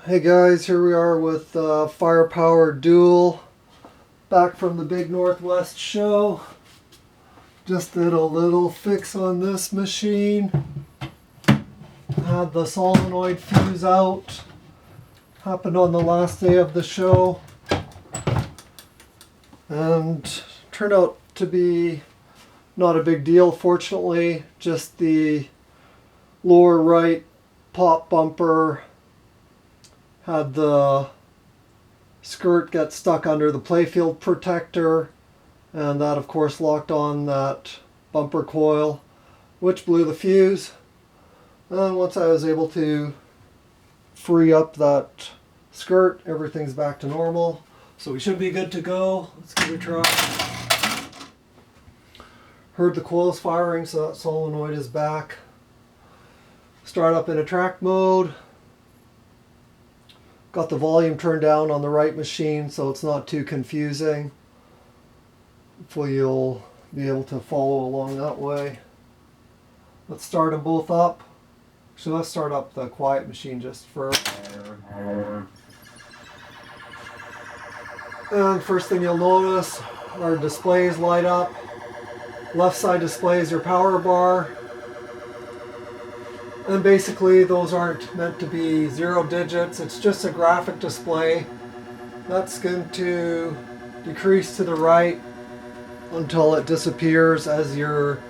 Hey guys, here we are with Firepower Duel, back from the Big Northwest show. Just did a little fix on this machine. Had the solenoid fuse out. Happened on the last day of the show. And turned out to be not a big deal, fortunately. Just the lower right pop bumper had the skirt get stuck under the playfield protector, and that of course locked on that bumper coil, which blew the fuse. And once I was able to free up that skirt, everything's back to normal. So we should be good to go. Let's give it a try. Heard the coils firing, so that solenoid is back. Start up in attract mode. Got the volume turned down on the right machine so it's not too confusing. Hopefully you'll be able to follow along that way. Let's start them both up. So let's start up the quiet machine just first. And first thing you'll notice, our displays light up. Left side display is your power bar. And basically those aren't meant to be 0 digits, it's just a graphic display. That's going to decrease to the right until it disappears as your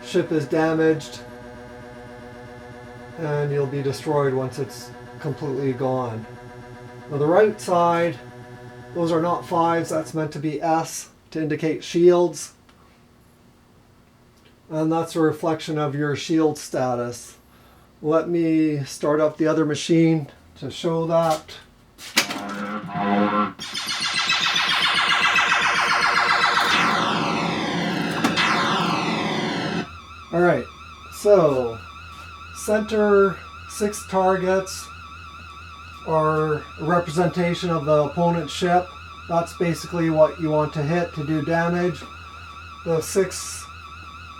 ship is damaged, and you'll be destroyed once it's completely gone. Now the right side, those are not 5s, that's meant to be S to indicate shields. And that's a reflection of your shield status. Let me start up the other machine to show that. Alright, so center 6 targets are a representation of the opponent's ship. That's basically what you want to hit to do damage. The 6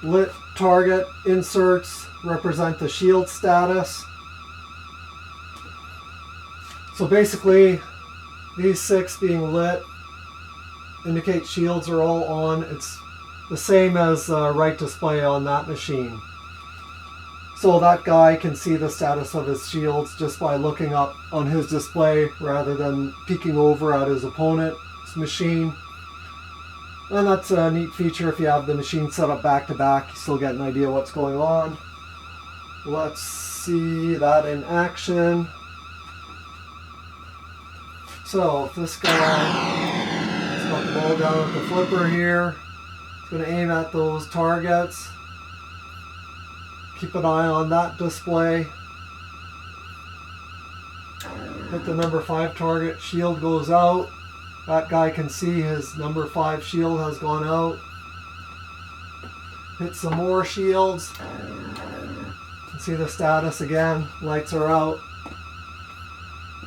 lit target inserts represent the shield status. So basically these 6 being lit indicate shields are all on. It's the same as the right display on that machine. So that guy can see the status of his shields just by looking up on his display rather than peeking over at his opponent's machine. And that's a neat feature. If you have the machine set up back to back, you still get an idea what's going on. Let's see that in action. So if this guy has got the ball down with the flipper here, it's going to aim at those targets. Keep an eye on that display. Hit the number 5 target, shield goes out. That guy can see his number 5 shield has gone out. Hit some more shields. See the status again, lights are out.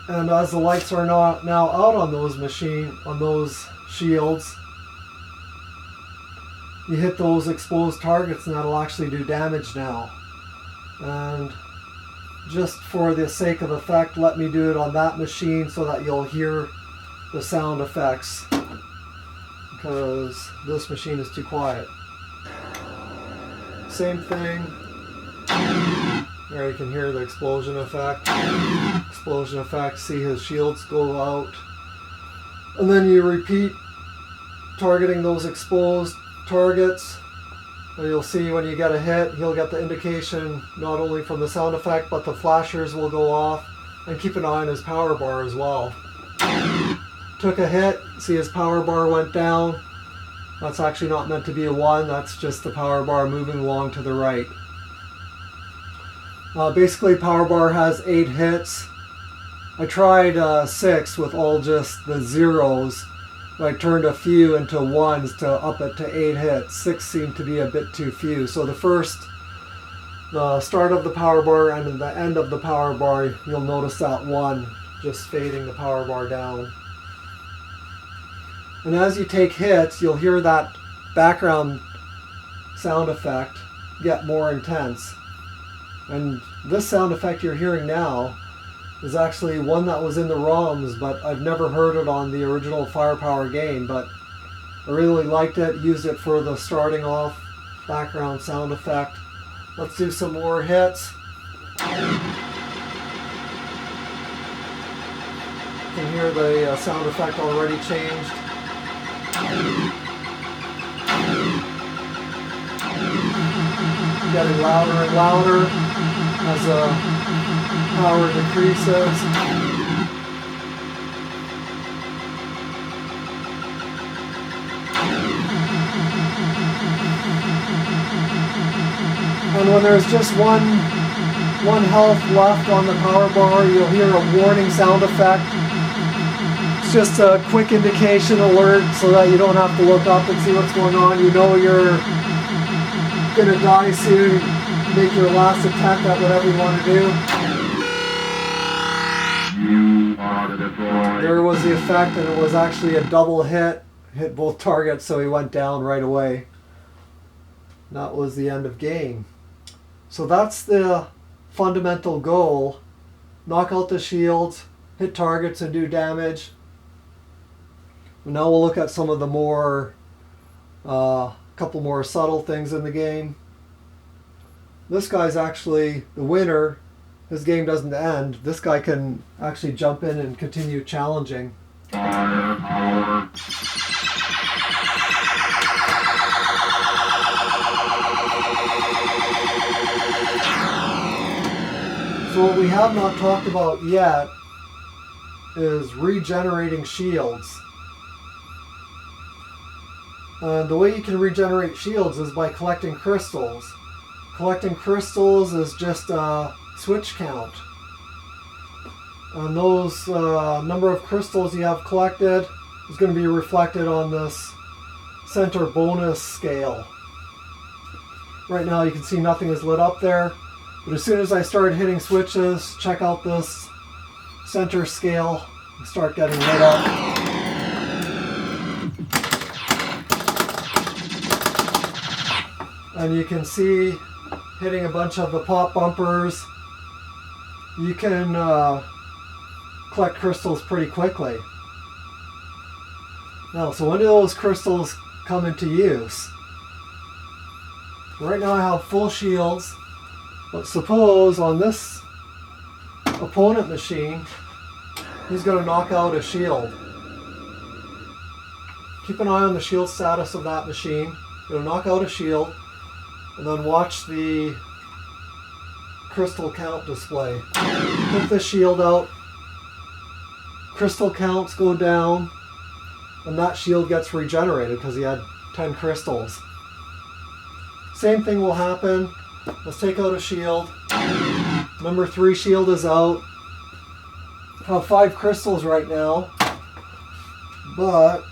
And as the lights are now out on those shields, you hit those exposed targets and that'll actually do damage now. And just for the sake of effect, let me do it on that machine so that you'll hear the sound effects, because this machine is too quiet. Same thing. There you can hear the explosion effect. Explosion effect, see his shields go out. And then you repeat targeting those exposed targets. And you'll see when you get a hit, he'll get the indication not only from the sound effect, but the flashers will go off. And keep an eye on his power bar as well. Took a hit, see his power bar went down. That's actually not meant to be a 1, that's just the power bar moving along to the right. Basically power bar has 8 hits. I tried 6 with all just the 0s. I turned a few into 1s to up it to 8 hits. 6 seemed to be a bit too few. So the start of the power bar and the end of the power bar, you'll notice that 1 just fading the power bar down. And as you take hits, you'll hear that background sound effect get more intense. And this sound effect you're hearing now is actually one that was in the ROMs, but I've never heard it on the original Firepower game, but I really liked it, used it for the starting off background sound effect. Let's do some more hits. You can hear the sound effect already changed. Getting louder and louder as the power decreases. And when there's just one health left on the power bar, you'll hear a warning sound effect. It's just a quick indication alert so that you don't have to look up and see what's going on. You know you're gonna die soon. Make your last attempt at whatever you want to do. There was the effect, and it was actually a double hit. Hit both targets, so he went down right away. That was the end of game. So that's the fundamental goal. Knock out the shields, hit targets and do damage. Now we'll look at some of the more, couple more subtle things in the game. This guy's actually the winner. His game doesn't end. This guy can actually jump in and continue challenging. Firepower. So what we have not talked about yet is regenerating shields. And the way you can regenerate shields is by collecting crystals. Collecting crystals is just a switch count. And those number of crystals you have collected is going to be reflected on this center bonus scale. Right now you can see nothing is lit up there. But as soon as I start hitting switches, check out this center scale and start getting lit up. And you can see hitting a bunch of the pop bumpers. You can collect crystals pretty quickly. Now, so when do those crystals come into use? Right now I have full shields. But suppose on this opponent machine, he's going to knock out a shield. Keep an eye on the shield status of that machine. It'll knock out a shield, and then watch the crystal count display. Put the shield out, crystal counts go down, and that shield gets regenerated because he had 10 crystals. Same thing will happen. Let's take out a shield. Number 3 shield is out. I have 5 crystals right now. But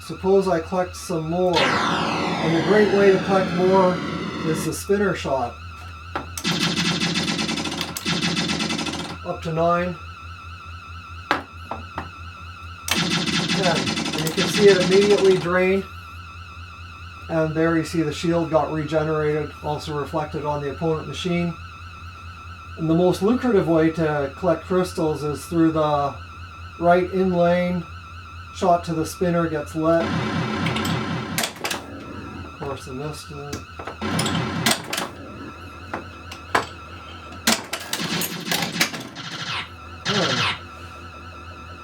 suppose I collect some more. And a great way to collect more is the spinner shot. Up to 9. 10. And you can see it immediately drained. And there you see the shield got regenerated, also reflected on the opponent machine. And the most lucrative way to collect crystals is through the right in lane. Shot to the spinner gets lit. Of course, I missed it.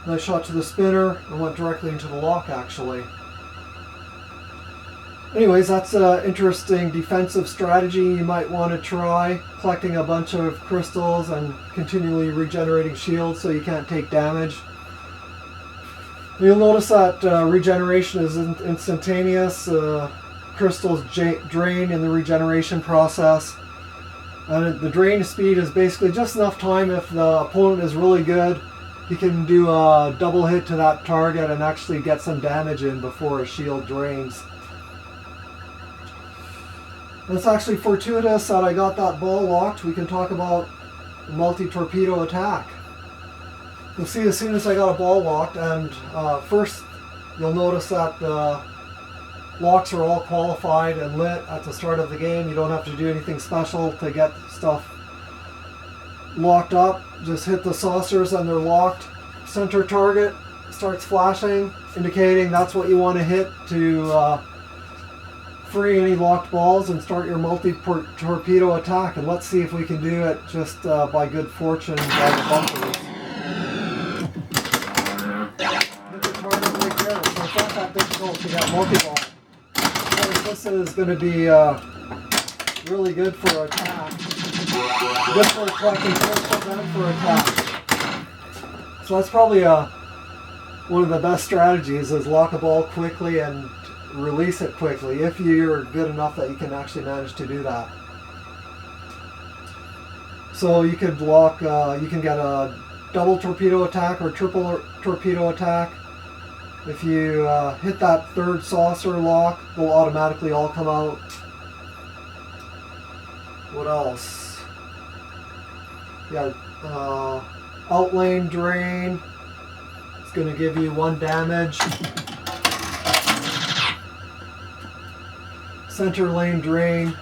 Nice shot to the spinner and went directly into the lock, actually. Anyways, that's an interesting defensive strategy you might want to try. Collecting a bunch of crystals and continually regenerating shields so you can't take damage. You'll notice that regeneration is instantaneous. Crystals drain in the regeneration process. And the drain speed is basically just enough time. If the opponent is really good, he can do a double hit to that target and actually get some damage in before a shield drains. And it's actually fortuitous that I got that ball locked. We can talk about multi-torpedo attack. You'll see as soon as I got a ball locked, and first you'll notice that the locks are all qualified and lit at the start of the game. You don't have to do anything special to get stuff locked up, just hit the saucers and they're locked. Center target starts flashing, indicating that's what you want to hit to free any locked balls and start your multi-torpedo attack. And let's see if we can do it just by good fortune by the bumpers. Hit the target right there, so it's not that difficult to get multi-ball. Of course, this is going to be really good for attack. Good for collecting crystals and for attack. So that's probably one of the best strategies, is lock a ball quickly and release it quickly, if you're good enough that you can actually manage to do that. So you could lock, you can get a double torpedo attack or triple torpedo attack. If you hit that third saucer lock, they'll automatically all come out. What else? Yeah, outlane drain. It's going to give you 1 damage. Center lane drain.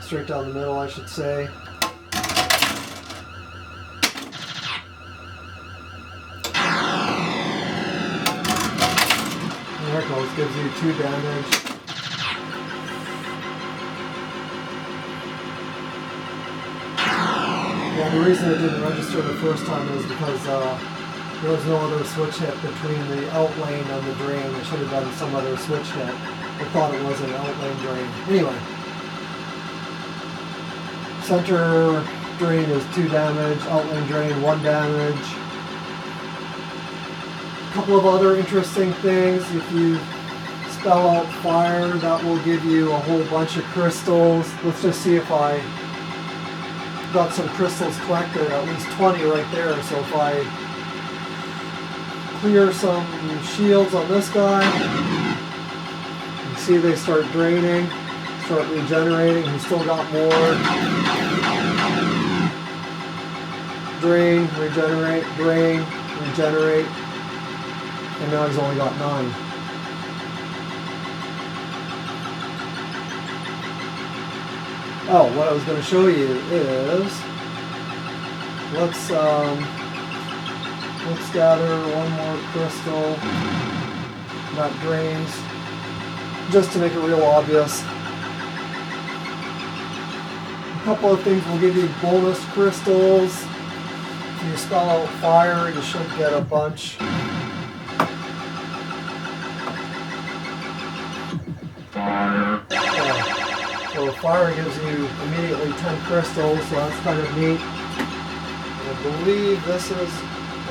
Straight down the middle, I should say. There it goes, gives you 2 damage. Yeah, the reason it didn't register the first time is because there was no other switch hit between the out lane and the drain. It should have done some other switch hit. I thought it was an out lane drain. Anyway. Center drain is 2 damage, out lane drain 1 damage. A couple of other interesting things. If you spell out fire, that will give you a whole bunch of crystals. Let's just see if I got some crystals collected, at least 20 right there. So if I clear some shields on this guy, you see they start draining, start regenerating. He's still got more. Drain, regenerate, drain, regenerate, and now he's only got 9. Oh, what I was going to show you is, let's gather 1 more crystal that drains, just to make it real obvious. A couple of things will give you bonus crystals. If you spell out fire, you should get a bunch. So fire gives you immediately 10 crystals, so that's kind of neat. I believe this is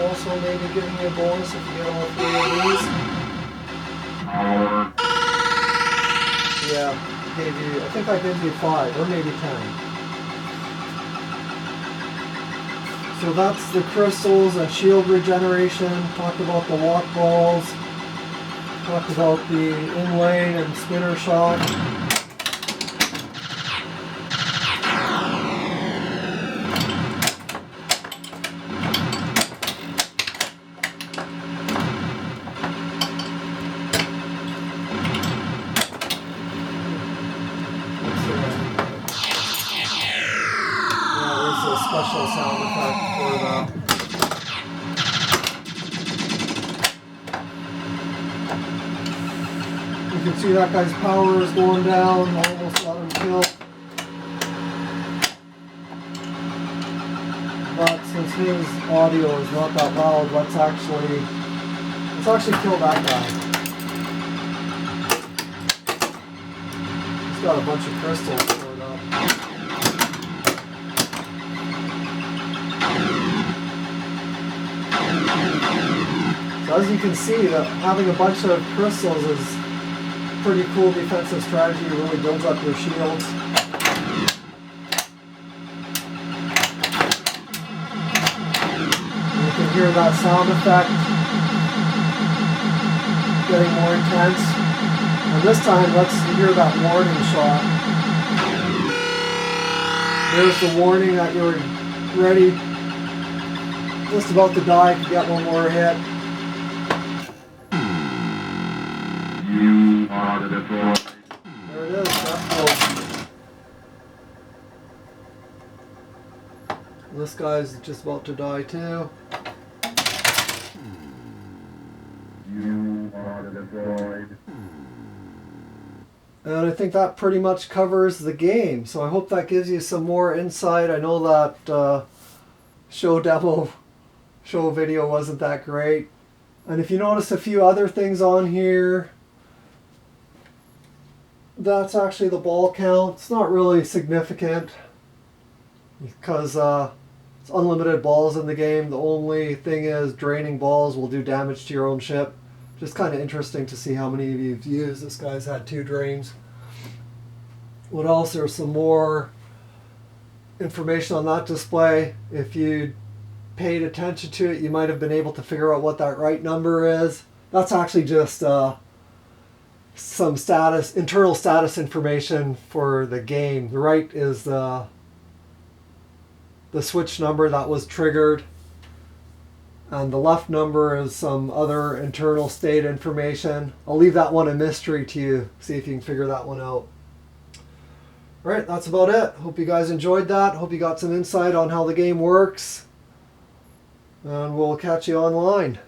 also maybe giving you a bonus if you get all 3 of these. Yeah, I think I gave you 5 or maybe 10. So that's the crystals and shield regeneration. Talked about the lock balls. Talked about the in-lane and spinner shot. Special sound effect for that. You can see that guy's power is going down, almost got him killed. But since his audio is not that loud, let's actually kill that guy. He's got a bunch of crystals stored up. As you can see, that having a bunch of crystals is a pretty cool defensive strategy. It really builds up your shields. You can hear that sound effect getting more intense. And this time, let's hear that warning shot. There's the warning that you're ready, just about to die if you get one more hit. You are the deploy. There it is. That's cool. This guy's just about to die too. You are deployed. And I think that pretty much covers the game. So I hope that gives you some more insight. I know that show video wasn't that great. And if you notice a few other things on here, that's actually the ball count. It's not really significant because it's unlimited balls in the game. The only thing is draining balls will do damage to your own ship. Just kind of interesting to see how many of you've used. This guy's had 2 drains. What else? There's some more information on that display. If you paid attention to it, you might have been able to figure out what that right number is. That's actually just some internal status information for the game. The right is the switch number that was triggered, and the left number is some other internal state information. I'll leave that one a mystery to you. See if you can figure that one out. All right, that's about it. Hope you guys enjoyed that. Hope you got some insight on how the game works. And we'll catch you online.